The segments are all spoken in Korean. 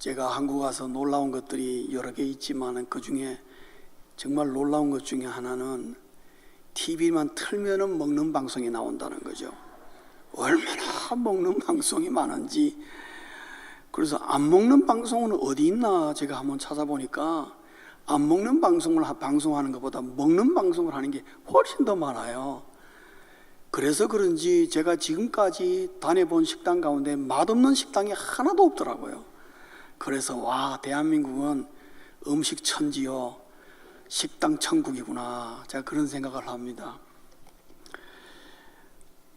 제가 한국 와서 놀라운 것들이 여러 개 있지만 그 중에 정말 놀라운 것 중에 하나는 TV만 틀면은 먹는 방송이 나온다는 거죠. 얼마나 먹는 방송이 많은지. 그래서 안 먹는 방송은 어디 있나 제가 한번 찾아보니까 안 먹는 방송을 방송하는 것보다 먹는 방송을 하는 게 훨씬 더 많아요. 그래서 그런지 제가 지금까지 다녀본 식당 가운데 맛없는 식당이 하나도 없더라고요. 그래서 와, 대한민국은 음식 천지요, 식당 천국이구나, 제가 그런 생각을 합니다.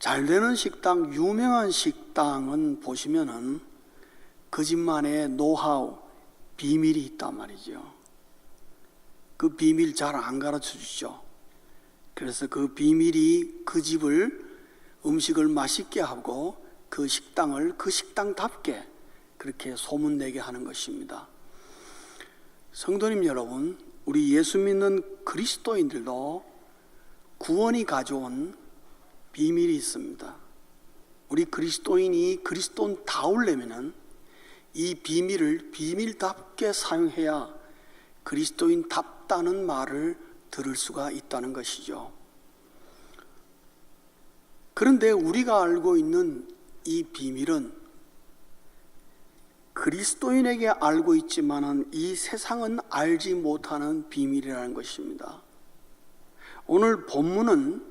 잘 되는 식당, 유명한 식당은 보시면은 그 집만의 노하우, 비밀이 있단 말이죠. 그 비밀 잘 안 가르쳐 주죠. 그래서 그 비밀이 그 집을, 음식을 맛있게 하고 그 식당을 그 식당답게 그렇게 소문내게 하는 것입니다. 성도님 여러분, 우리 예수 믿는 그리스도인들도 구원이 가져온 비밀이 있습니다. 우리 그리스도인이 그리스도인다우려면은 이 비밀을 비밀답게 사용해야 그리스도인답다는 말을 들을 수가 있다는 것이죠. 그런데 우리가 알고 있는 이 비밀은 그리스도인에게 알고 있지만은 이 세상은 알지 못하는 비밀이라는 것입니다. 오늘 본문은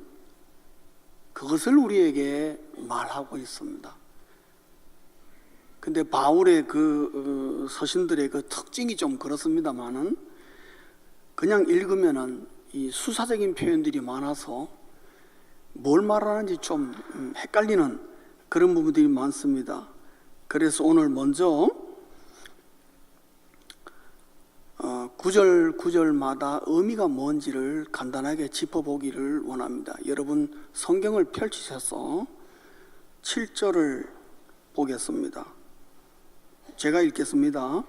그것을 우리에게 말하고 있습니다. 근데 바울의 그 서신들의 그 특징이 좀 그렇습니다만은 그냥 읽으면은 이 수사적인 표현들이 많아서 뭘 말하는지 좀 헷갈리는 그런 부분들이 많습니다. 그래서 오늘 먼저 구절마다 의미가 뭔지를 간단하게 짚어보기를 원합니다. 여러분 성경을 펼치셔서 7절을 보겠습니다. 제가 읽겠습니다.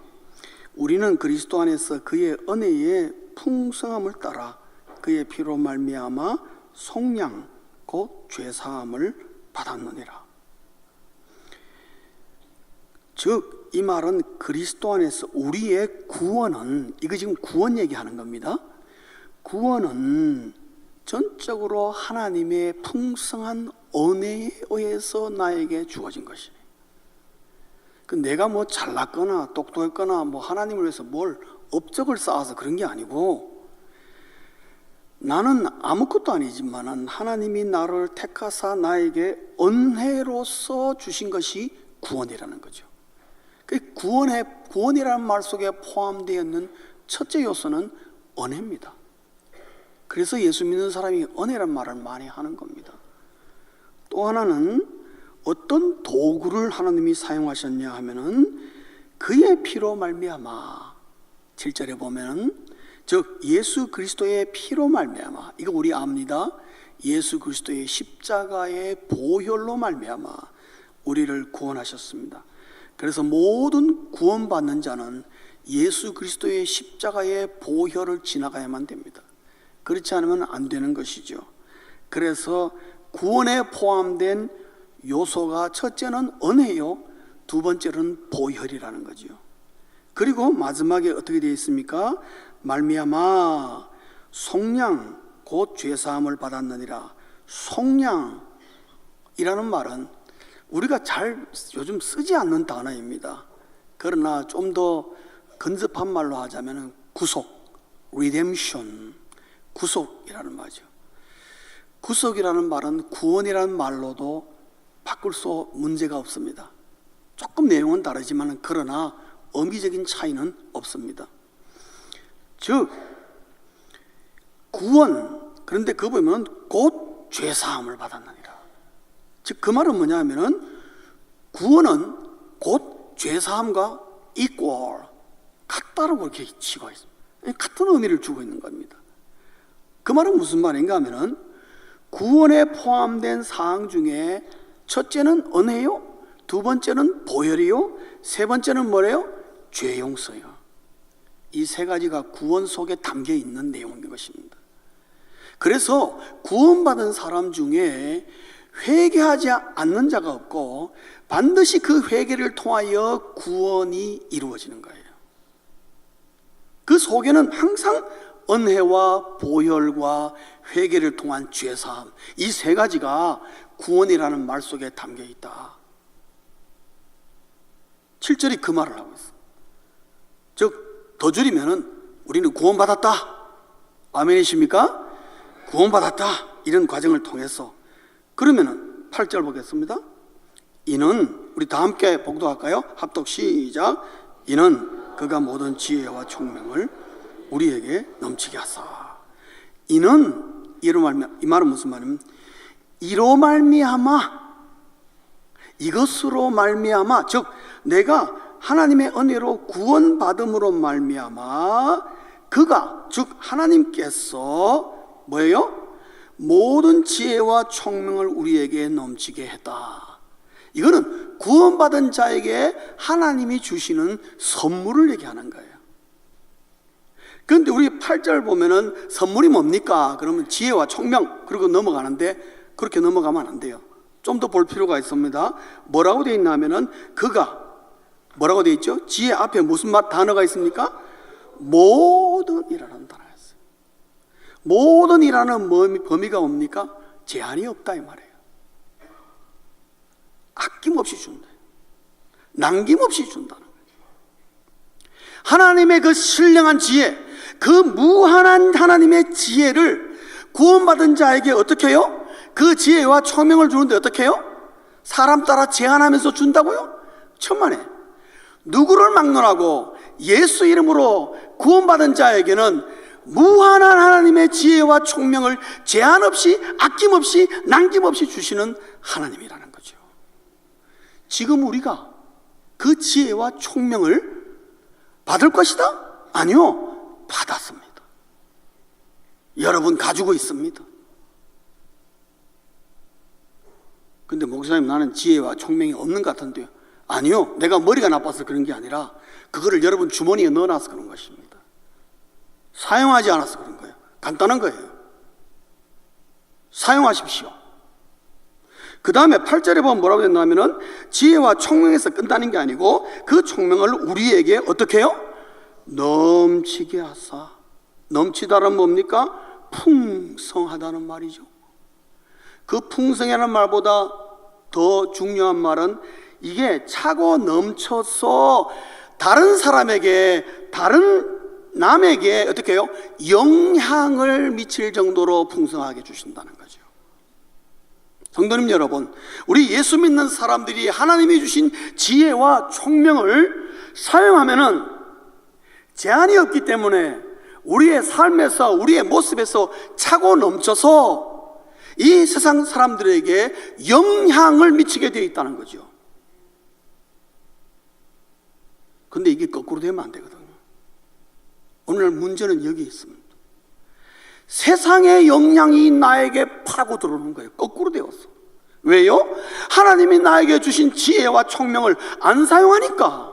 우리는 그리스도 안에서 그의 은혜의 풍성함을 따라 그의 피로 말미암아 속량 곧 죄사함을 받았느니라. 즉 이 말은 그리스도 안에서 우리의 구원은, 이거 지금 구원 얘기하는 겁니다. 구원은 전적으로 하나님의 풍성한 은혜에 의해서 나에게 주어진 것이에요. 내가 뭐 잘났거나 똑똑했거나 뭐 하나님을 위해서 뭘 업적을 쌓아서 그런 게 아니고, 나는 아무것도 아니지만 하나님이 나를 택하사 나에게 은혜로서 주신 것이 구원이라는 거죠. 그 구원이라는 말 속에 포함되어 있는 첫째 요소는 은혜입니다. 그래서 예수 믿는 사람이 은혜란 말을 많이 하는 겁니다. 또 하나는 어떤 도구를 하나님이 사용하셨냐 하면은 그의 피로 말미암아, 7절에 보면은 즉 예수 그리스도의 피로 말미암아, 이거 우리 압니다. 예수 그리스도의 십자가의 보혈로 말미암아 우리를 구원하셨습니다. 그래서 모든 구원받는 자는 예수 그리스도의 십자가의 보혈을 지나가야만 됩니다. 그렇지 않으면 안 되는 것이죠. 그래서 구원에 포함된 요소가 첫째는 은혜요, 두 번째는 보혈이라는 거죠. 그리고 마지막에 어떻게 되어 있습니까? 말미암아 속량 곧 죄사함을 받았느니라. 속량이라는 말은 우리가 잘 요즘 쓰지 않는 단어입니다. 그러나 좀 더 근접한 말로 하자면 구속, redemption, 구속이라는 말이죠. 구속이라는 말은 구원이라는 말로도 바꿀 수 문제가 없습니다. 조금 내용은 다르지만 그러나 의미적인 차이는 없습니다. 즉 구원, 그런데 그 보면 곧 죄사함을 받았느니라. 즉 그 말은 뭐냐 하면은 구원은 곧 죄사함과 equal, 같다라고 이렇게 치고 있습니다. 같은 의미를 주고 있는 겁니다. 그 말은 무슨 말인가 하면은 구원에 포함된 사항 중에 첫째는 은혜요, 두 번째는 보혈이요, 세 번째는 뭐래요? 죄 용서요. 이 세 가지가 구원 속에 담겨 있는 내용인 것입니다. 그래서 구원받은 사람 중에 회개하지 않는 자가 없고 반드시 그 회개를 통하여 구원이 이루어지는 거예요. 그 속에는 항상 은혜와 보혈과 회개를 통한 죄사함, 이 세 가지가 구원이라는 말 속에 담겨 있다. 7절이 그 말을 하고 있어. 즉 더 줄이면은 우리는 구원받았다. 아멘이십니까? 구원받았다. 이런 과정을 통해서. 그러면은 8절 보겠습니다. 이는, 우리 다 함께 복독할까요? 합독 시작. 이는 그가 모든 지혜와 총명을 우리에게 넘치게 하사. 이는, 이 말은 무슨 말이냐면 이로 말미암아, 이것으로 말미암아, 즉 내가 하나님의 은혜로 구원받음으로 말미암아 그가, 즉 하나님께서 뭐예요? 모든 지혜와 총명을 우리에게 넘치게 했다. 이거는 구원받은 자에게 하나님이 주시는 선물을 얘기하는 거예요. 그런데 우리 8절 보면은 선물이 뭡니까? 그러면 지혜와 총명, 그리고 넘어가는데 그렇게 넘어가면 안 돼요. 좀 더 볼 필요가 있습니다. 뭐라고 되어 있냐면은 그가, 뭐라고 되어 있죠? 지혜 앞에 무슨 단어가 있습니까? 모든이라는 단어가 있어요. 모든이라는 범위가 뭡니까? 제한이 없다 이 말이에요. 아낌없이 준다. 남김없이 준다는 거예요. 하나님의 그 신령한 지혜, 그 무한한 하나님의 지혜를 구원받은 자에게 어떻게 해요? 그 지혜와 총명을 주는데 어떻게 해요? 사람 따라 제한하면서 준다고요? 천만에. 누구를 막론하고 예수 이름으로 구원받은 자에게는 무한한 하나님의 지혜와 총명을 제한 없이, 아낌없이, 남김없이 주시는 하나님이라는 거죠. 지금 우리가 그 지혜와 총명을 받을 것이다? 아니요, 받았습니다. 여러분 가지고 있습니다. 근데 목사님, 나는 지혜와 총명이 없는 것 같은데요. 아니요, 내가 머리가 나빠서 그런 게 아니라 그거를 여러분 주머니에 넣어놔서 그런 것입니다. 사용하지 않아서 그런 거예요. 간단한 거예요. 사용하십시오. 그 다음에 8절에 보면 뭐라고 했냐면은 지혜와 총명에서 끝나는 게 아니고 그 총명을 우리에게 어떻게 해요? 넘치게 하사. 넘치다는 뭡니까? 풍성하다는 말이죠. 그 풍성이라는 말보다 더 중요한 말은 이게 차고 넘쳐서 다른 사람에게, 다른 남에게 어떻게 해요? 영향을 미칠 정도로 풍성하게 주신다는 거죠. 성도님 여러분, 우리 예수 믿는 사람들이 하나님이 주신 지혜와 총명을 사용하면은 제한이 없기 때문에 우리의 삶에서, 우리의 모습에서 차고 넘쳐서 이 세상 사람들에게 영향을 미치게 되어 있다는 거죠. 근데 이게 거꾸로 되면 안 되거든요. 오늘 문제는 여기 있습니다. 세상의 영향이 나에게 파고 들어오는 거예요. 거꾸로 되었어. 왜요? 하나님이 나에게 주신 지혜와 총명을 안 사용하니까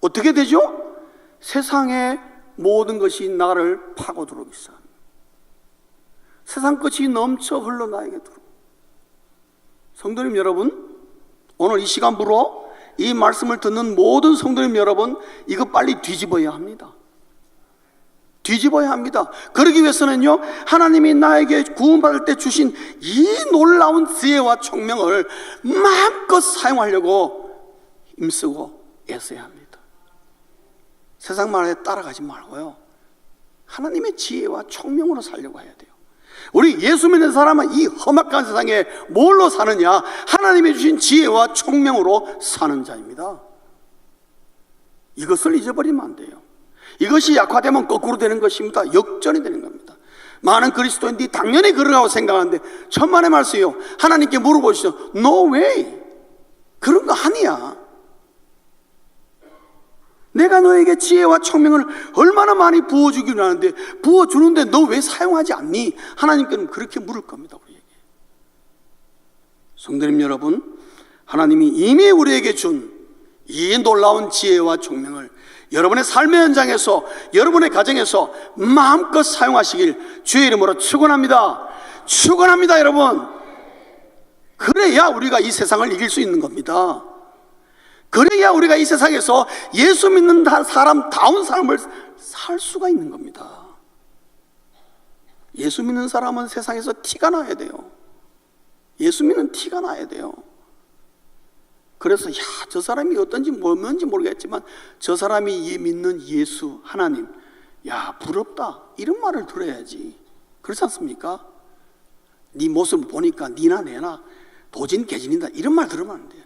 어떻게 되죠? 세상의 모든 것이 나를 파고 들어오기 시작합니다. 세상 것이 넘쳐 흘러 나에게 들어. 성도님 여러분, 오늘 이 시간부로 이 말씀을 듣는 모든 성도님 여러분, 이거 빨리 뒤집어야 합니다. 뒤집어야 합니다. 그러기 위해서는요, 하나님이 나에게 구원받을 때 주신 이 놀라운 지혜와 총명을 마음껏 사용하려고 힘쓰고 애써야 합니다. 세상 말에 따라가지 말고요, 하나님의 지혜와 총명으로 살려고 해야 돼요. 우리 예수 믿는 사람은 이 험악한 세상에 뭘로 사느냐? 하나님이 주신 지혜와 총명으로 사는 자입니다. 이것을 잊어버리면 안 돼요. 이것이 약화되면 거꾸로 되는 것입니다. 역전이 되는 겁니다. 많은 그리스도인들이 당연히 그러라고 생각하는데 천만의 말씀이요, 하나님께 물어보시죠. No way. 그런 거 아니야. 내가 너에게 지혜와 총명을 얼마나 많이 부어주기로 하는데, 부어주는데 너 왜 사용하지 않니? 하나님께는 그렇게 물을 겁니다, 우리에게. 성도님 여러분, 하나님이 이미 우리에게 준 이 놀라운 지혜와 총명을 여러분의 삶의 현장에서, 여러분의 가정에서 마음껏 사용하시길 주의 이름으로 축원합니다. 축원합니다, 여러분. 그래야 우리가 이 세상을 이길 수 있는 겁니다. 그래야 우리가 이 세상에서 예수 믿는 사람다운 삶을 살 수가 있는 겁니다. 예수 믿는 사람은 세상에서 티가 나야 돼요. 예수 믿는 티가 나야 돼요. 그래서 저 사람이 어떤지 뭔지 모르겠지만 저 사람이 믿는 예수 하나님, 부럽다, 이런 말을 들어야지. 그렇지 않습니까? 네 모습을 보니까 니나 내나 도진개진이다, 이런 말 들으면 안 돼요.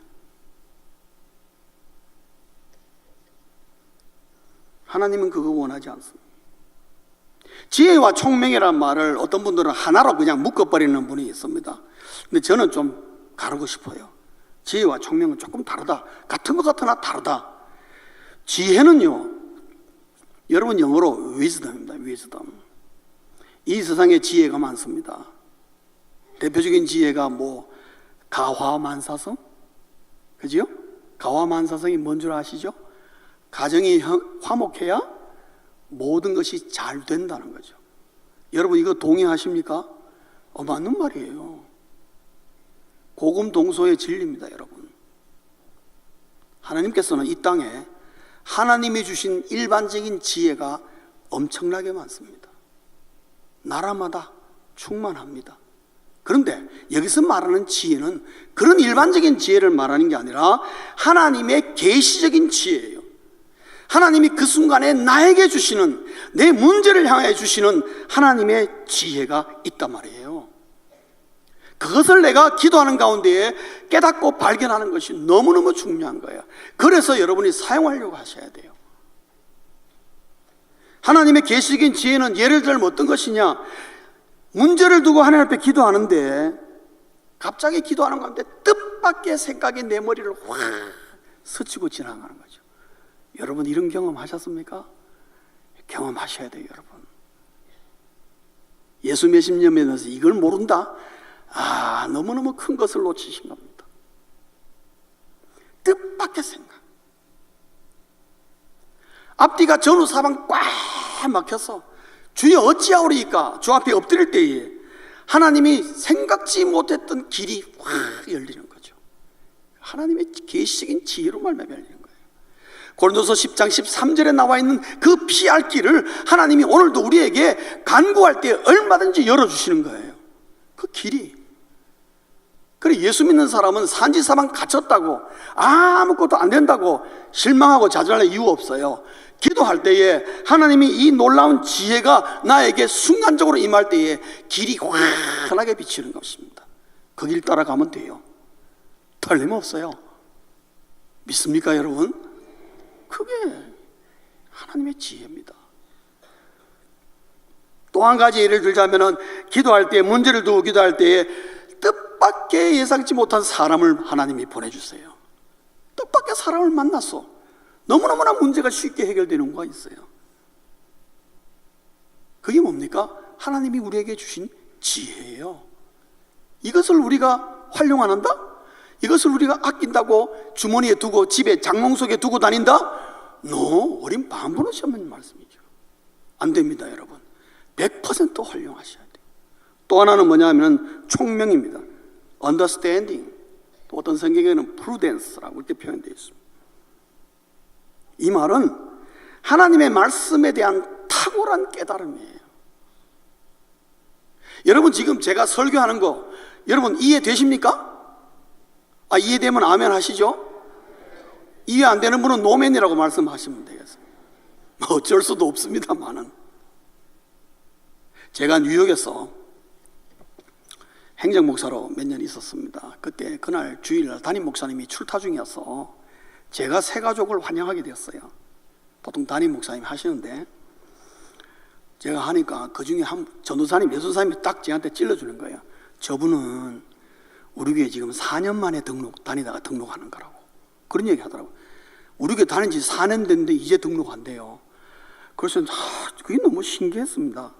하나님은 그거 원하지 않습니다. 지혜와 총명이라는 말을 어떤 분들은 하나로 그냥 묶어버리는 분이 있습니다. 근데 저는 좀 가르고 싶어요. 지혜와 총명은 조금 다르다. 같은 것 같으나 다르다. 지혜는요, 여러분 영어로 wisdom입니다. wisdom. 이 세상에 지혜가 많습니다. 대표적인 지혜가 가화만사성? 그죠? 가화만사성이 뭔 줄 아시죠? 가정이 화목해야 모든 것이 잘 된다는 거죠. 여러분 이거 동의하십니까? 맞는 말이에요. 고금동소의 진리입니다, 여러분. 하나님께서는 이 땅에 하나님이 주신 일반적인 지혜가 엄청나게 많습니다. 나라마다 충만합니다. 그런데 여기서 말하는 지혜는 그런 일반적인 지혜를 말하는 게 아니라 하나님의 계시적인 지혜예요. 하나님이 그 순간에 나에게 주시는, 내 문제를 향해 주시는 하나님의 지혜가 있단 말이에요. 그것을 내가 기도하는 가운데에 깨닫고 발견하는 것이 너무너무 중요한 거예요. 그래서 여러분이 사용하려고 하셔야 돼요. 하나님의 계시적인 지혜는 예를 들면 어떤 것이냐, 문제를 두고 하나님 앞에 기도하는데 갑자기 기도하는 가운데 뜻밖의 생각이 내 머리를 확 스치고 지나가는 거죠. 여러분 이런 경험 하셨습니까? 경험하셔야 돼요, 여러분. 예수 몇십 년 믿으면서 이걸 모른다? 너무너무 큰 것을 놓치신 겁니다. 뜻밖의 생각. 앞뒤가 전후 사방 꽉 막혀서 주여 어찌하오리이까 주 앞에 엎드릴 때에 하나님이 생각지 못했던 길이 확 열리는 거죠. 하나님의 계시적인 지혜로 말미암아 열리는 거예요. 고린도서 10장 13절에 나와 있는 그 피할 길을 하나님이 오늘도 우리에게 간구할 때 얼마든지 열어주시는 거예요. 그 길이. 그래, 예수 믿는 사람은 산지사방 갇혔다고 아무것도 안 된다고 실망하고 좌절할 이유 없어요. 기도할 때에 하나님이 이 놀라운 지혜가 나에게 순간적으로 임할 때에 길이 환하게 비치는 것입니다. 그 길 따라가면 돼요. 틀림없어요. 믿습니까, 여러분? 그게 하나님의 지혜입니다. 또 한 가지 예를 들자면은 기도할 때, 문제를 두고 기도할 때에 뜻밖의 예상치 못한 사람을 하나님이 보내주세요. 뜻밖의 사람을 만났어. 너무너무나 문제가 쉽게 해결되는 거가 있어요. 그게 뭡니까? 하나님이 우리에게 주신 지혜예요. 이것을 우리가 활용 안 한다? 이것을 우리가 아낀다고 주머니에 두고 집에 장롱 속에 두고 다닌다? 어린 반번호시 없는 말씀이죠. 안 됩니다, 여러분. 100% 활용하셔야 돼요. 또 하나는 뭐냐면 총명입니다. understanding. 또 어떤 성경에는 prudence라고 이렇게 표현되어 있습니다. 이 말은 하나님의 말씀에 대한 탁월한 깨달음이에요. 여러분 지금 제가 설교하는 거 여러분 이해되십니까? 이해되면 아멘 하시죠? 이해 안 되는 분은 노맨이라고 말씀하시면 되겠습니다. 어쩔 수도 없습니다만은. 제가 뉴욕에서 행정목사로 몇 년 있었습니다. 그날 주일날 담임 목사님이 출타 중이어서 제가 새 가족을 환영하게 되었어요. 보통 담임 목사님 하시는데 제가 하니까 그 중에 한 전도사님, 예수사님이 딱 저한테 찔러주는 거예요. 저분은 우리 교회 지금 4년 만에 다니다가 등록하는 거라고. 그런 얘기 하더라고요. 우리 교회 다닌 지 4년 됐는데 이제 등록한대요. 그래서 그게 너무 신기했습니다.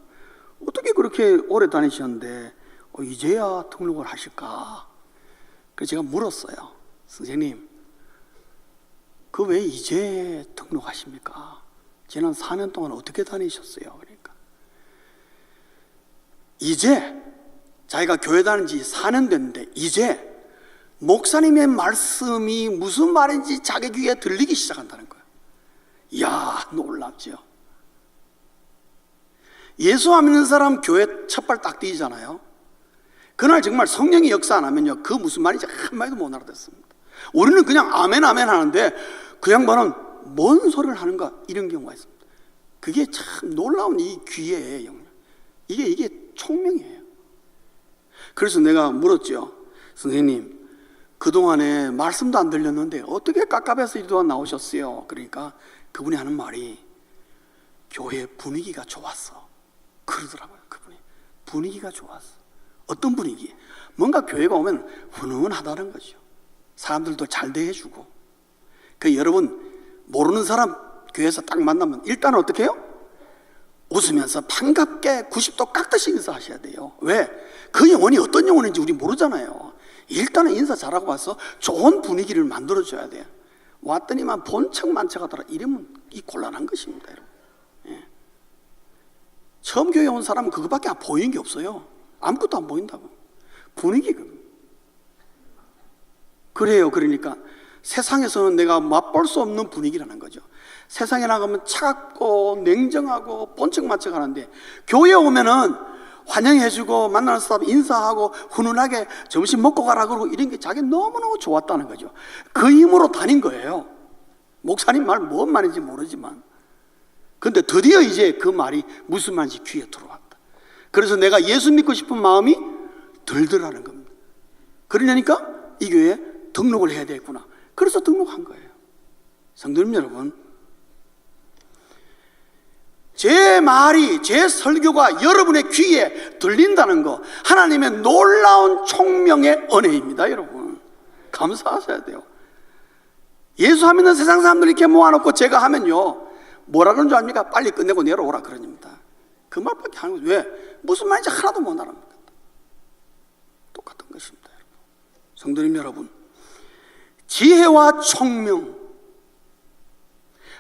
어떻게 그렇게 오래 다니셨는데 이제야 등록을 하실까? 그래서 제가 물었어요. 선생님, 그 왜 이제 등록하십니까? 지난 4년 동안 어떻게 다니셨어요? 그러니까 이제 자기가 교회 다닌 지 4년 됐는데 이제 목사님의 말씀이 무슨 말인지 자기 귀에 들리기 시작한다는 거예요. 이야, 놀랍죠. 예수 안 믿는 사람 교회 첫발 딱 뛰잖아요. 그날 정말 성령이 역사 안 하면요, 그 무슨 말인지 한마디도 못 알아듣습니다. 우리는 그냥 아멘 아멘 하는데 그 양반은 뭔 소리를 하는가, 이런 경우가 있습니다. 그게 참 놀라운 이 귀의 영역. 이게 총명이에요. 그래서 내가 물었죠. 선생님, 그동안에 말씀도 안 들렸는데 어떻게 깝깝해서 이동안 나오셨어요? 그러니까 그분이 하는 말이 교회 분위기가 좋았어, 그러더라고요. 그분이 분위기가 좋았어. 어떤 분위기? 뭔가 교회가 오면 훈훈하다는 거죠. 사람들도 잘 대해주고. 그 여러분, 모르는 사람 교회에서 딱 만나면 일단 어떻게 해요? 웃으면서 반갑게 90도 깎듯이 인사하셔야 돼요. 왜? 그 영혼이 어떤 영혼인지 우리 모르잖아요. 일단은 인사 잘하고 와서 좋은 분위기를 만들어줘야 돼요. 왔더니만 본척 만척하더라, 이러면 이 곤란한 것입니다, 여러분. 예. 처음 교회 온 사람은 그거밖에 보이는 게 없어요. 아무것도 안 보인다고. 분위기가 그래요. 그러니까 세상에서는 내가 맛볼 수 없는 분위기라는 거죠. 세상에 나가면 차갑고 냉정하고 본척만척 하는데 교회에 오면은 환영해주고 만나는 사람 인사하고 훈훈하게 점심 먹고 가라 그러고 이런 게 자기 너무너무 좋았다는 거죠. 그 힘으로 다닌 거예요. 목사님 말 뭔 말인지 모르지만. 근데 드디어 이제 그 말이 무슨 말인지 귀에 들어왔다. 그래서 내가 예수 믿고 싶은 마음이 들더라는 겁니다. 그러려니까 이 교회에 등록을 해야 되겠구나. 그래서 등록한 거예요. 성도님 여러분, 제 말이, 제 설교가 여러분의 귀에 들린다는 거, 하나님의 놀라운 총명의 은혜입니다. 여러분, 감사하셔야 돼요. 예수 안 믿는 세상 사람들 이렇게 모아놓고 제가 하면요, 뭐라 그러는 줄 압니까? 빨리 끝내고 내려오라 그러십니다. 그 말밖에 하는 거죠. 왜? 무슨 말인지 하나도 못 알아봅니다. 똑같은 것입니다. 여러분. 성도님 여러분, 지혜와 총명,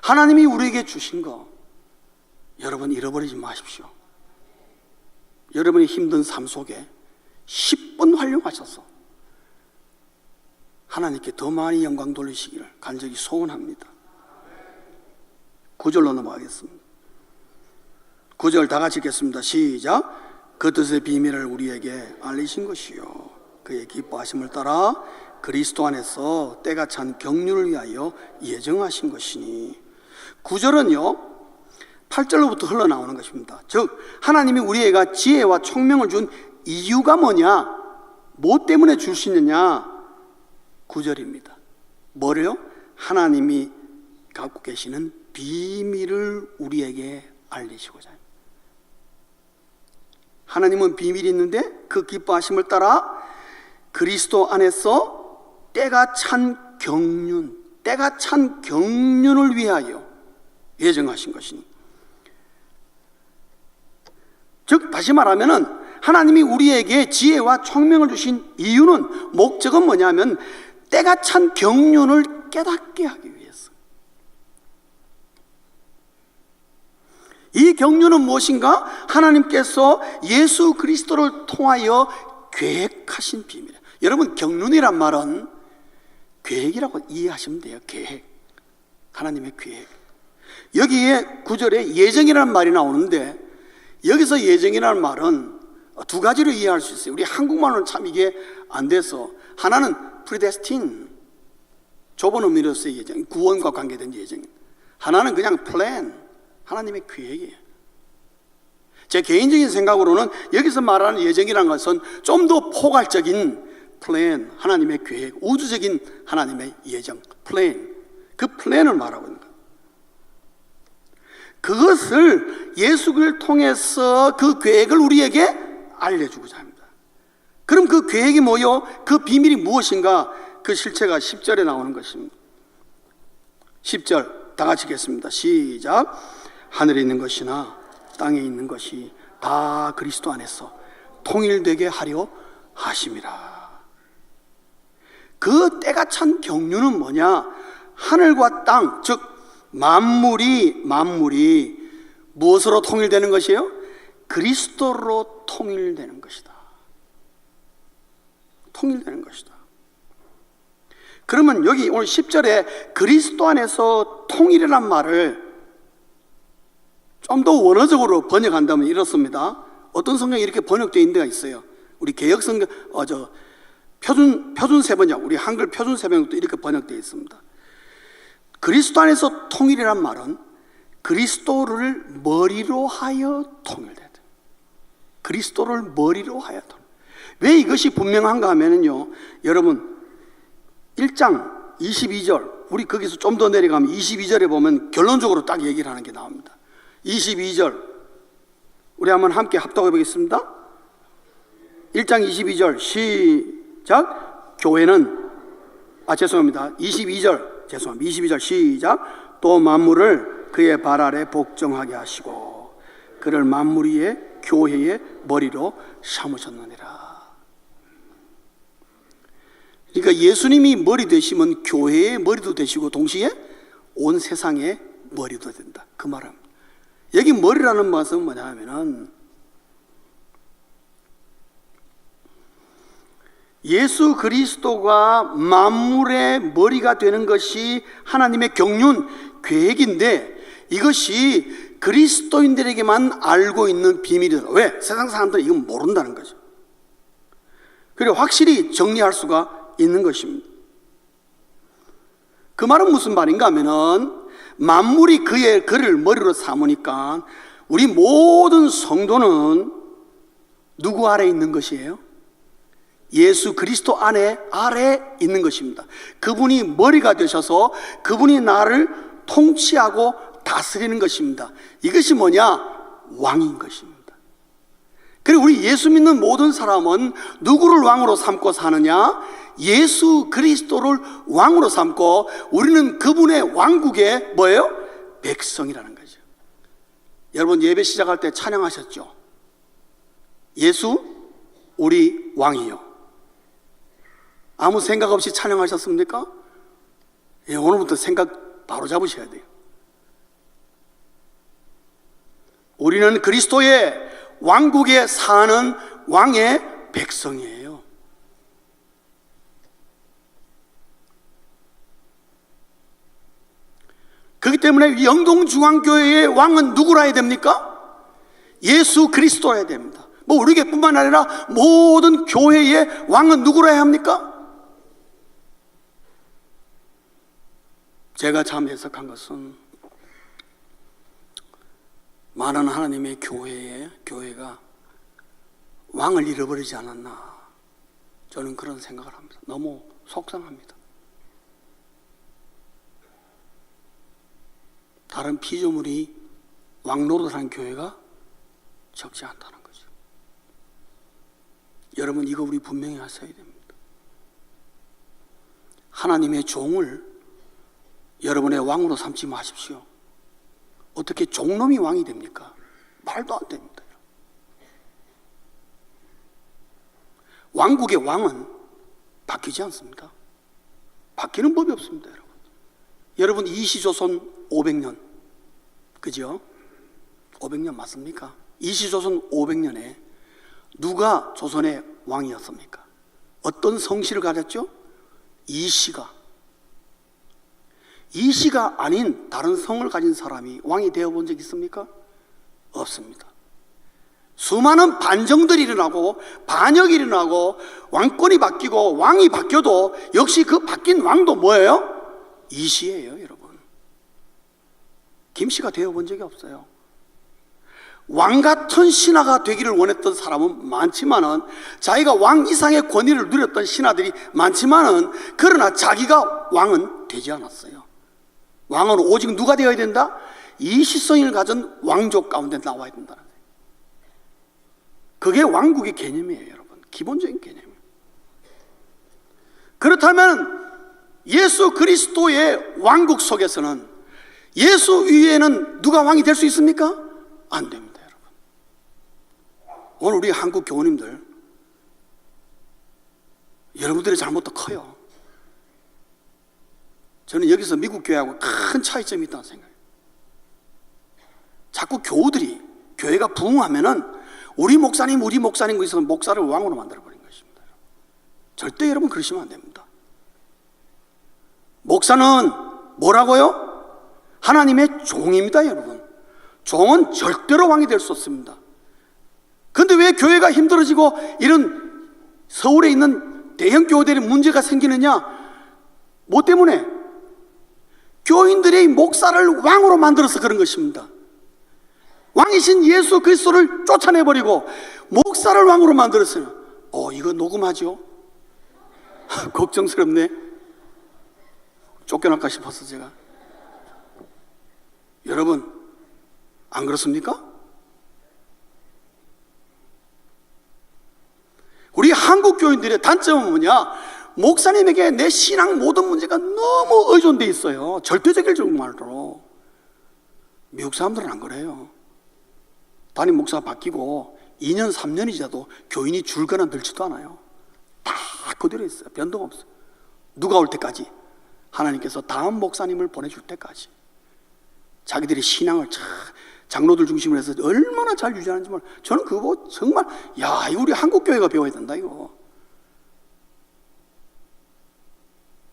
하나님이 우리에게 주신 거 여러분 잃어버리지 마십시오. 여러분의 힘든 삶 속에 10분 활용하셔서 하나님께 더 많이 영광 돌리시기를 간절히 소원합니다. 9절로 넘어가겠습니다. 9절 다 같이 읽겠습니다. 시작. 그 뜻의 비밀을 우리에게 알리신 것이요 그의 기뻐하심을 따라 그리스도 안에서 때가 찬 경륜을 위하여 예정하신 것이니. 9절은요 8절로부터 흘러나오는 것입니다. 즉 하나님이 우리에게 지혜와 총명을 준 이유가 뭐냐, 뭐 때문에 주시느냐. 9절입니다. 뭐래요? 하나님이 갖고 계시는 비밀을 우리에게 알리시고자 합니다. 하나님은 비밀이 있는데 그 기뻐하심을 따라 그리스도 안에서 때가 찬 경륜, 때가 찬 경륜을 위하여 예정하신 것이니. 즉 다시 말하면은 하나님이 우리에게 지혜와 총명을 주신 이유는, 목적은 뭐냐면 때가 찬 경륜을 깨닫게 하기 위해서. 이 경륜은 무엇인가? 하나님께서 예수 그리스도를 통하여 계획하신 비밀. 여러분, 경륜이란 말은 계획이라고 이해하시면 돼요. 계획, 하나님의 계획. 여기에 9절에 예정이라는 말이 나오는데, 여기서 예정이라는 말은 두 가지로 이해할 수 있어요. 우리 한국말로는 참 이게 안 돼서, 하나는 predestined, 좁은 의미로서의 예정, 구원과 관계된 예정. 하나는 그냥 plan, 하나님의 계획이에요. 제 개인적인 생각으로는 여기서 말하는 예정이라는 것은 좀 더 포괄적인 plan, 하나님의 계획, 우주적인 하나님의 예정, plan, 그 plan을 말하고 있는 거예요. 그것을 예수 그리스도를 통해서 그 계획을 우리에게 알려주고자 합니다. 그럼 그 계획이 뭐요? 그 비밀이 무엇인가? 그 실체가 10절에 나오는 것입니다. 10절 다 같이 읽겠습니다. 시작. 하늘에 있는 것이나 땅에 있는 것이 다 그리스도 안에서 통일되게 하려 하심이라. 그 때가 찬 경륜은 뭐냐? 하늘과 땅, 즉 만물이 무엇으로 통일되는 것이에요? 그리스도로 통일되는 것이다. 통일되는 것이다. 그러면 여기 오늘 10절에 그리스도 안에서 통일이란 말을 좀 더 원어적으로 번역한다면 이렇습니다. 어떤 성경이 이렇게 번역되어 있는 데가 있어요. 우리 개역 성경, 표준 세번역, 우리 한글 표준 세번역도 이렇게 번역되어 있습니다. 그리스도 안에서 통일이란 말은 그리스도를 머리로 하여 통일되다. 그리스도를 머리로 하여 통일. 왜 이것이 분명한가 하면요, 여러분 1장 22절, 우리 거기서 좀 더 내려가면 22절에 보면 결론적으로 딱 얘기를 하는 게 나옵니다. 22절 우리 한번 함께 합독해 보겠습니다. 1장 22절 시작. 교회는 죄송합니다. 22절 시작. 또 만물을 그의 발 아래 복종하게 하시고 그를 만물 위에 교회의 머리로 삼으셨느니라. 그러니까 예수님이 머리 되시면 교회의 머리도 되시고 동시에 온 세상의 머리도 된다, 그 말은. 여기 머리라는 말은 뭐냐 하면은 예수 그리스도가 만물의 머리가 되는 것이 하나님의 경륜 계획인데 이것이 그리스도인들에게만 알고 있는 비밀이다. 왜? 세상 사람들은 이건 모른다는 거죠. 그리고 확실히 정리할 수가 있는 것입니다. 그 말은 무슨 말인가 하면은 만물이 그를 머리로 삼으니까 우리 모든 성도는 누구 아래 있는 것이에요? 예수 그리스도 아래 있는 것입니다. 그분이 머리가 되셔서 그분이 나를 통치하고 다스리는 것입니다. 이것이 뭐냐? 왕인 것입니다. 그리고 우리 예수 믿는 모든 사람은 누구를 왕으로 삼고 사느냐? 예수 그리스도를 왕으로 삼고 우리는 그분의 왕국의 뭐예요? 백성이라는 거죠. 여러분 예배 시작할 때 찬양하셨죠? 예수 우리 왕이요. 아무 생각 없이 찬양하셨습니까? 예, 오늘부터 생각 바로 잡으셔야 돼요. 우리는 그리스도의 왕국에 사는 왕의 백성이에요. 그렇기 때문에 영동중앙교회의 왕은 누구라 해야 됩니까? 예수 그리스도라 해야 됩니다. 뭐 우리 교회뿐만 아니라 모든 교회의 왕은 누구라 해야 합니까? 제가 참 해석한 것은 많은 하나님의 교회가 왕을 잃어버리지 않았나, 저는 그런 생각을 합니다. 너무 속상합니다. 다른 피조물이 왕 노릇하는 교회가 적지 않다는 거죠. 여러분 이거 우리 분명히 하셔야 됩니다. 하나님의 종을 여러분의 왕으로 삼지 마십시오. 어떻게 종놈이 왕이 됩니까? 말도 안 됩니다. 왕국의 왕은 바뀌지 않습니다. 바뀌는 법이 없습니다. 여러분 이시조선 500년, 그죠? 500년 맞습니까? 이시조선 500년에 누가 조선의 왕이었습니까? 어떤 성씨를 가졌죠? 이시가 아닌 다른 성을 가진 사람이 왕이 되어본 적 있습니까? 없습니다. 수많은 반정들이 일어나고 반역이 일어나고 왕권이 바뀌고 왕이 바뀌어도 역시 그 바뀐 왕도 뭐예요? 이시예요, 여러분. 김씨가 되어본 적이 없어요. 왕 같은 신하가 되기를 원했던 사람은 많지만은, 자기가 왕 이상의 권위를 누렸던 신하들이 많지만은, 그러나 자기가 왕은 되지 않았어요. 왕은 오직 누가 되어야 된다? 이시성을 가진 왕족 가운데 나와야 된다는 거예요. 그게 왕국의 개념이에요, 여러분. 기본적인 개념이에요. 그렇다면 예수 그리스도의 왕국 속에서는 예수 위에는 누가 왕이 될 수 있습니까? 안 됩니다, 여러분. 오늘 우리 한국 교우님들, 여러분들의 잘못도 커요. 저는 여기서 미국 교회하고 큰 차이점이 있다고 생각해요. 자꾸 교우들이 교회가 부흥하면은 우리 목사님 거기서 목사를 왕으로 만들어버린 것입니다. 절대 여러분 그러시면 안 됩니다. 목사는 뭐라고요? 하나님의 종입니다, 여러분. 종은 절대로 왕이 될 수 없습니다. 그런데 왜 교회가 힘들어지고 이런 서울에 있는 대형 교회들이 문제가 생기느냐? 뭐 때문에? 교인들이 목사를 왕으로 만들어서 그런 것입니다. 왕이신 예수 그리스도를 쫓아내버리고 목사를 왕으로 만들었어요. 이거 녹음하죠? 걱정스럽네. 쫓겨날까 싶어서 제가. 여러분, 안 그렇습니까? 우리 한국 교인들의 단점은 뭐냐? 목사님에게 내 신앙 모든 문제가 너무 의존돼 있어요. 절대적일 정말로. 미국 사람들은 안 그래요. 담임 목사가 바뀌고 2년 3년이 지나도 교인이 줄거나 늘지도 않아요. 다 그대로 있어요. 변동 없어요. 누가 올 때까지? 하나님께서 다음 목사님을 보내줄 때까지. 자기들의 신앙을 장로들 중심으로 해서 얼마나 잘 유지하는지 몰라요. 저는 그거 보고 정말 이거 우리 한국 교회가 배워야 된다 이거.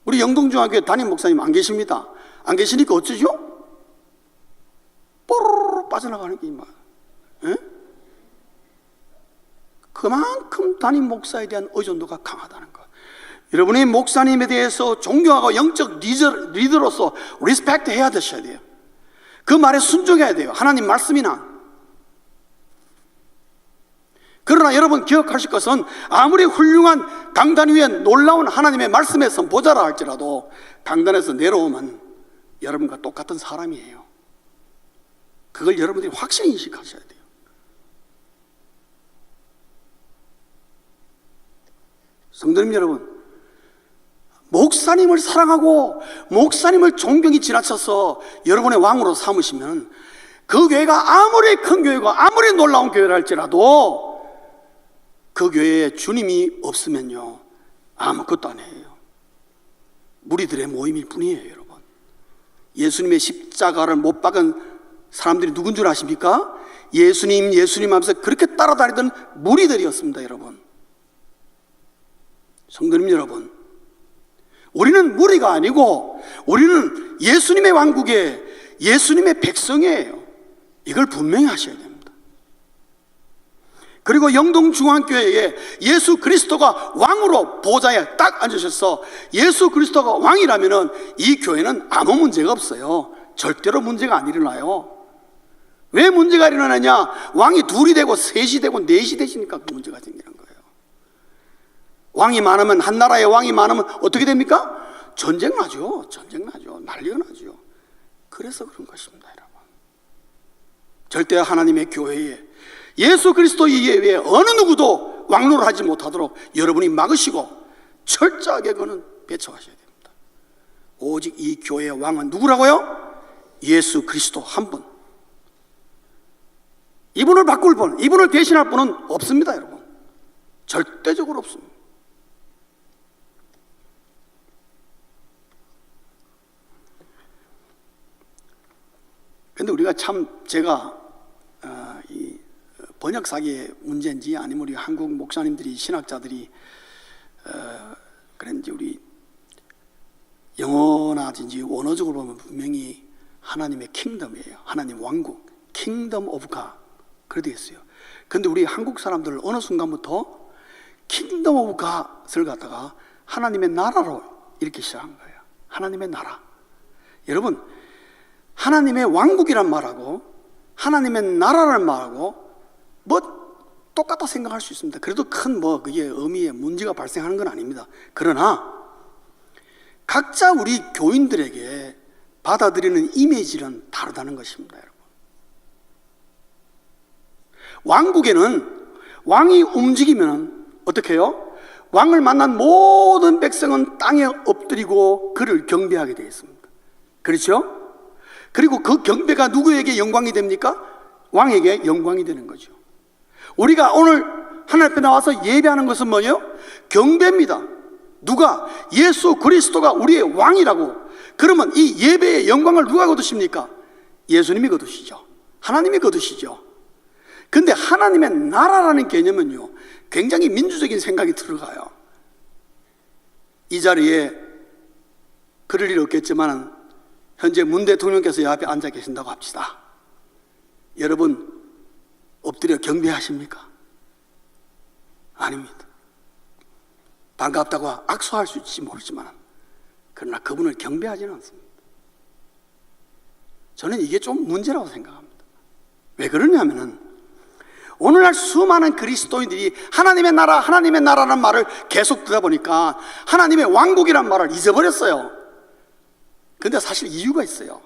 우리 영동중학교에 담임 목사님 안 계십니다. 안 계시니까 어쩌죠? 뽀로로 빠져나가는 게 막. 그만큼 담임 목사에 대한 의존도가 강하다는 것. 여러분이 목사님에 대해서 존경하고 영적 리더로서 리스펙트 해야 되셔야 돼요. 그 말에 순종해야 돼요. 하나님 말씀이나. 그러나 여러분 기억하실 것은 아무리 훌륭한 강단 위에 놀라운 하나님의 말씀의 선보자라 할지라도 강단에서 내려오면 여러분과 똑같은 사람이에요. 그걸 여러분들이 확실히 인식하셔야 돼요. 성도님 여러분, 목사님을 사랑하고 목사님을 존경이 지나쳐서 여러분의 왕으로 삼으시면 그 교회가 아무리 큰 교회고 아무리 놀라운 교회라 할지라도 그 교회에 주님이 없으면요 아무것도 아니에요. 무리들의 모임일 뿐이에요. 여러분, 예수님의 십자가를 못 박은 사람들이 누군 줄 아십니까? 예수님 하면서 그렇게 따라다니던 무리들이었습니다. 여러분, 성도님 여러분, 우리는 무리가 아니고 우리는 예수님의 왕국에 예수님의 백성이에요. 이걸 분명히 하셔야 됩니다. 그리고 영동중앙교회에 예수 그리스도가 왕으로 보좌에 딱 앉으셔서 예수 그리스도가 왕이라면 이 교회는 아무 문제가 없어요. 절대로 문제가 안 일어나요. 왜 문제가 일어나냐? 왕이 둘이 되고 셋이 되고 넷이 되시니까 그 문제가 생기는 거예요. 왕이 많으면, 한 나라에 왕이 많으면 어떻게 됩니까? 전쟁 나죠. 난리가 나죠. 그래서 그런 것입니다. 여러분, 절대 하나님의 교회에 예수 그리스도 이외에 어느 누구도 왕노를 하지 못하도록 여러분이 막으시고 철저하게 그는 배척하셔야 됩니다. 오직 이 교회의 왕은 누구라고요? 예수 그리스도 한 분. 이분을 바꿀 분, 이분을 대신할 분은 없습니다. 여러분, 절대적으로 없습니다. 그런데 우리가 참, 제가 이 번역사기의 문제인지 아니면 우리 한국 목사님들이, 신학자들이 그런지 우리 영어나든지 원어적으로 보면 분명히 하나님의 킹덤이에요. 하나님 왕국, 킹덤 오브 갓 그렇게 되어 있어요. 그런데 우리 한국 사람들은 어느 순간부터 킹덤 오브 갓을 갖다가 하나님의 나라로 이렇게 시작한 거예요. 하나님의 나라. 여러분, 하나님의 왕국이란 말하고 하나님의 나라란 말하고 똑같다 생각할 수 있습니다. 그래도 큰 그게 의미에 문제가 발생하는 건 아닙니다. 그러나 각자 우리 교인들에게 받아들이는 이미지는 다르다는 것입니다. 여러분, 왕국에는 왕이 움직이면 어떻게 해요? 왕을 만난 모든 백성은 땅에 엎드리고 그를 경배하게 되어 있습니다. 그렇죠? 그리고 그 경배가 누구에게 영광이 됩니까? 왕에게 영광이 되는 거죠. 우리가 오늘 하나님 앞에 나와서 예배하는 것은 뭐예요? 경배입니다. 누가? 예수 그리스도가 우리의 왕이라고. 그러면 이 예배의 영광을 누가 거두십니까? 예수님이 거두시죠. 하나님이 거두시죠. 근데 하나님의 나라라는 개념은요 굉장히 민주적인 생각이 들어가요. 이 자리에 그럴 일 없겠지만 현재 문 대통령께서 옆에 앉아 계신다고 합시다. 여러분 엎드려 경배하십니까? 아닙니다. 반갑다고 악수할 수 있을지 모르지만 그러나 그분을 경배하지는 않습니다. 저는 이게 좀 문제라고 생각합니다. 왜 그러냐면은 오늘날 수많은 그리스도인들이 하나님의 나라, 하나님의 나라라는 말을 계속 듣다 보니까 하나님의 왕국이란 말을 잊어버렸어요. 근데 사실 이유가 있어요.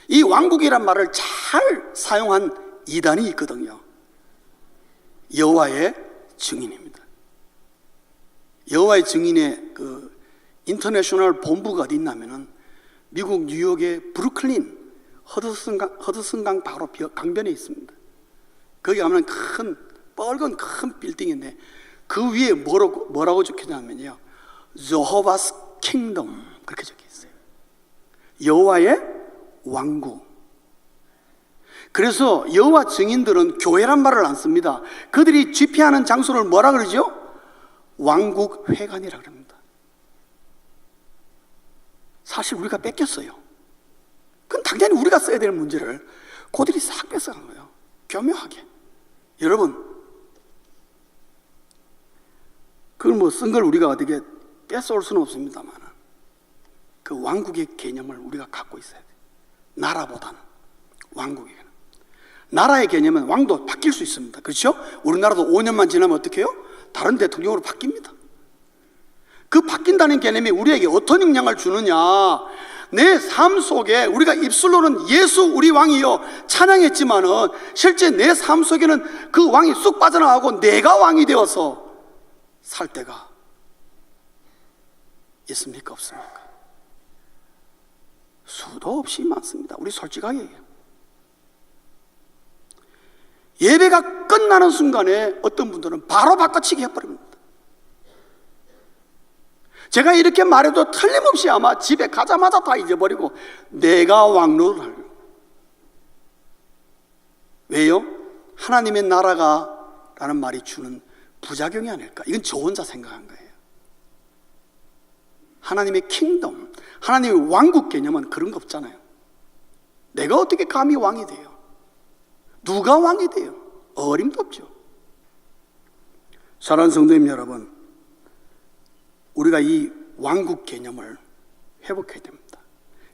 이 왕국이란 말을 잘 사용한 이단이 있거든요. 여호와의 증인입니다. 여호와의 증인의 그 인터내셔널 본부가 어디 있냐면은 미국 뉴욕의 브루클린 허드슨강 바로 강변에 있습니다. 거기 가면 뻘건 큰 빌딩인데 그 위에 뭐라고 적혀있냐면요, Jehovah's Kingdom 그렇게 적혀 있어요. 여호와의 왕국. 그래서 여호와 증인들은 교회란 말을 안 씁니다. 그들이 집회하는 장소를 뭐라 그러죠? 왕국회관이라 그럽니다. 사실 우리가 뺏겼어요. 그건 당연히 우리가 써야 될 문제를 그들이 싹 뺏어간 거예요. 교묘하게. 여러분, 그걸 뭐 쓴 걸 우리가 어떻게 뺏어올 수는 없습니다만 그 왕국의 개념을 우리가 갖고 있어야 돼요. 나라보다는 왕국의 개념. 나라의 개념은 왕도 바뀔 수 있습니다. 그렇죠? 우리나라도 5년만 지나면 어떻게 해요? 다른 대통령으로 바뀝니다. 그 바뀐다는 개념이 우리에게 어떤 영향을 주느냐, 내 삶 속에 우리가 입술로는 예수 우리 왕이요 찬양했지만은 실제 내 삶 속에는 그 왕이 쑥 빠져나가고 내가 왕이 되어서 살 때가 있습니까? 없습니까? 수도 없이 많습니다. 우리 솔직하게 얘기해요. 예배가 끝나는 순간에 어떤 분들은 바로 바꿔치기 해버립니다. 제가 이렇게 말해도 틀림없이 아마 집에 가자마자 다 잊어버리고 내가 왕노를 하려고. 왜요? 하나님의 나라가 라는 말이 주는 부작용이 아닐까. 이건 저 혼자 생각한 거예요. 하나님의 킹덤, 하나님의 왕국 개념은 그런 거 없잖아요. 내가 어떻게 감히 왕이 돼요? 누가 왕이 돼요? 어림도 없죠. 사랑하는 성도님 여러분, 우리가 이 왕국 개념을 회복해야 됩니다.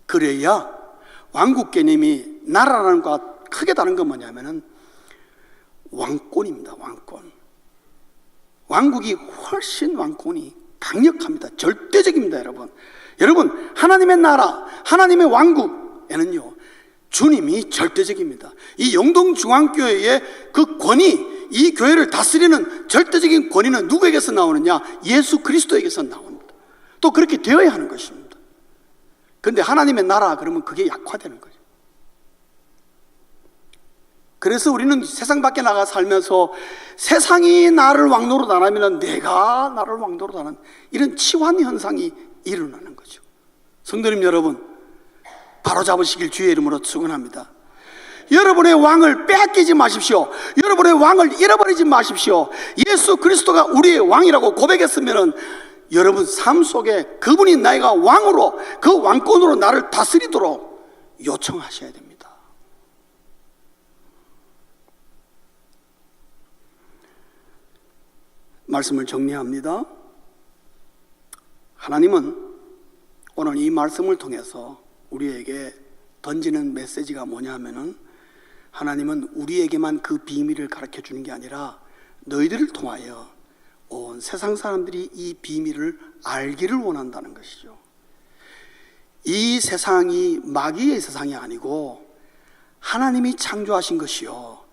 그래야 왕국 개념이 나라라는 것과 크게 다른 건 뭐냐면은 왕권입니다. 왕권. 왕국이 훨씬 왕권이 강력합니다. 절대적입니다. 여러분 하나님의 나라, 하나님의 왕국에는요 주님이 절대적입니다. 이 영동중앙교회의 그 권위, 이 교회를 다스리는 절대적인 권위는 누구에게서 나오느냐? 예수 그리스도에게서 나옵니다. 또 그렇게 되어야 하는 것입니다. 그런데 하나님의 나라 그러면 그게 약화되는 거죠. 그래서 우리는 세상 밖에 나가 살면서 세상이 나를 왕노릇 안 하면 내가 나를 왕노릇 하는 이런 치환 현상이 일어나는 거죠. 성도님 여러분, 바로 잡으시길 주의 이름으로 축원합니다. 여러분의 왕을 빼앗기지 마십시오. 여러분의 왕을 잃어버리지 마십시오. 예수 그리스도가 우리의 왕이라고 고백했으면 여러분 삶 속에 그분이 나이가 왕으로, 그 왕권으로 나를 다스리도록 요청하셔야 됩니다. 말씀을 정리합니다. 하나님은 오늘 이 말씀을 통해서 우리에게 던지는 메시지가 뭐냐 하면은, 하나님은 우리에게만 그 비밀을 가르쳐 주는 게 아니라 너희들을 통하여 온 세상 사람들이 이 비밀을 알기를 원한다는 것이죠. 이 세상이 마귀의 세상이 아니고 하나님이 창조하신 것이요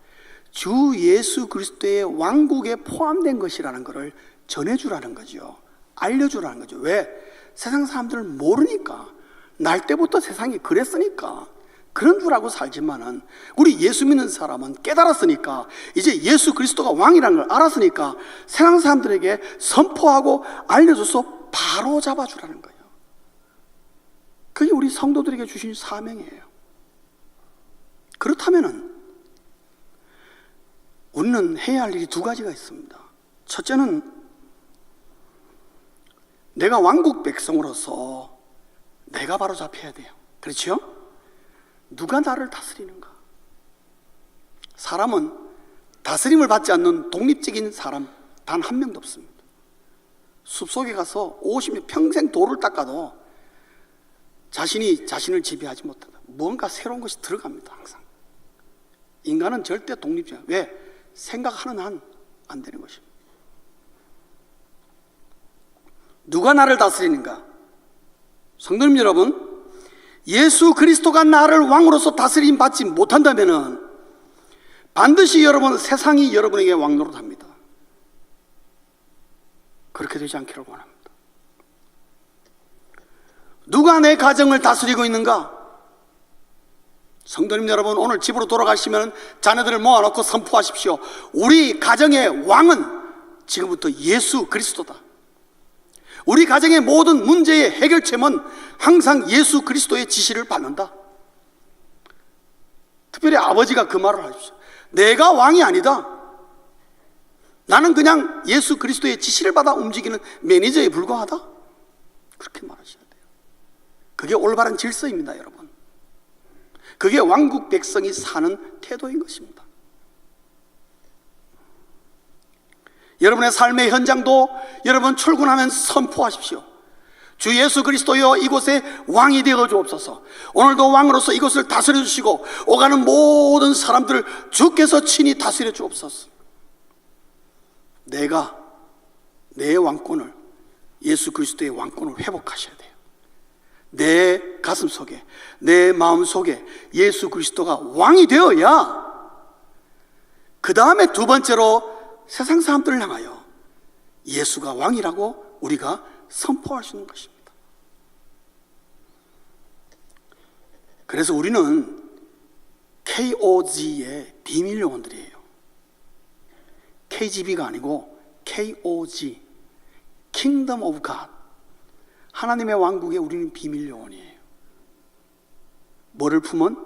주 예수 그리스도의 왕국에 포함된 것이라는 것을 전해주라는 거죠. 알려주라는 거죠. 왜? 세상 사람들은 모르니까. 날 때부터 세상이 그랬으니까 그런 줄 알고 살지만은, 우리 예수 믿는 사람은 깨달았으니까, 이제 예수 그리스도가 왕이라는 걸 알았으니까 세상 사람들에게 선포하고 알려줘서 바로 잡아주라는 거예요. 그게 우리 성도들에게 주신 사명이에요. 그렇다면은 우리는 해야 할 일이 두 가지가 있습니다. 첫째는 내가 왕국 백성으로서 내가 바로 잡혀야 돼요. 그렇죠? 누가 나를 다스리는가? 사람은 다스림을 받지 않는 독립적인 사람 단 한 명도 없습니다. 숲속에 가서 50년 평생 돌을 닦아도 자신이 자신을 지배하지 못한다. 뭔가 새로운 것이 들어갑니다. 항상 인간은 절대 독립적. 왜? 생각하는 한 안 되는 것입니다. 누가 나를 다스리는가? 성도님 여러분, 예수 그리스도가 나를 왕으로서 다스림 받지 못한다면 반드시 여러분 세상이 여러분에게 왕노릇합니다. 그렇게 되지 않기를 원합니다. 누가 내 가정을 다스리고 있는가? 성도님 여러분, 오늘 집으로 돌아가시면 자녀들을 모아놓고 선포하십시오. 우리 가정의 왕은 지금부터 예수 그리스도다. 우리 가정의 모든 문제의 해결책은 항상 예수 그리스도의 지시를 받는다. 특별히 아버지가 그 말을 하십시오. 내가 왕이 아니다. 나는 그냥 예수 그리스도의 지시를 받아 움직이는 매니저에 불과하다. 그렇게 말하셔야 돼요. 그게 올바른 질서입니다, 여러분. 그게 왕국 백성이 사는 태도인 것입니다. 여러분의 삶의 현장도 여러분 출근하면 선포하십시오. 주 예수 그리스도여 이곳에 왕이 되어 주옵소서. 오늘도 왕으로서 이곳을 다스려 주시고 오가는 모든 사람들을 주께서 친히 다스려 주옵소서. 내가 내 왕권을, 예수 그리스도의 왕권을 회복하셔야 돼요. 내 가슴 속에, 내 마음 속에 예수 그리스도가 왕이 되어야 그 다음에 두 번째로 세상 사람들을 향하여 예수가 왕이라고 우리가 선포할 수 있는 것입니다. 그래서 우리는 KOG의 비밀 요원들이에요. KGB가 아니고 KOG, Kingdom of God. 하나님의 왕국에 우리는 비밀 요원이에요. 뭐를 품은?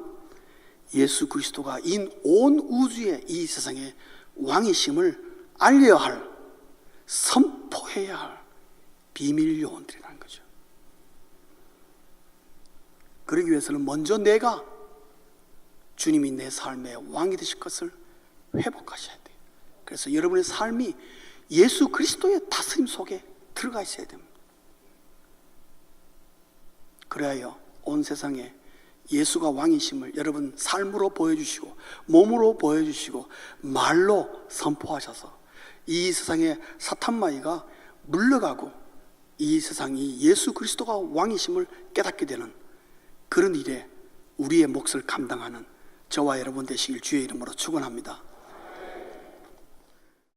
예수 그리스도가 온 우주에 이 세상에 왕이심을 알려야 할, 선포해야 할 비밀 요원들이라는 거죠. 그러기 위해서는 먼저 내가 주님이 내 삶의 왕이 되실 것을 회복하셔야 돼요. 그래서 여러분의 삶이 예수 그리스도의 다스림 속에 들어가 있어야 됩니다. 그래야 온 세상에 예수가 왕이심을 여러분 삶으로 보여주시고 몸으로 보여주시고 말로 선포하셔서 이 세상에 사탄마귀가 물러가고 이 세상이 예수 그리스도가 왕이심을 깨닫게 되는 그런 일에 우리의 몫을 감당하는 저와 여러분 되시길 주의 이름으로 축원합니다.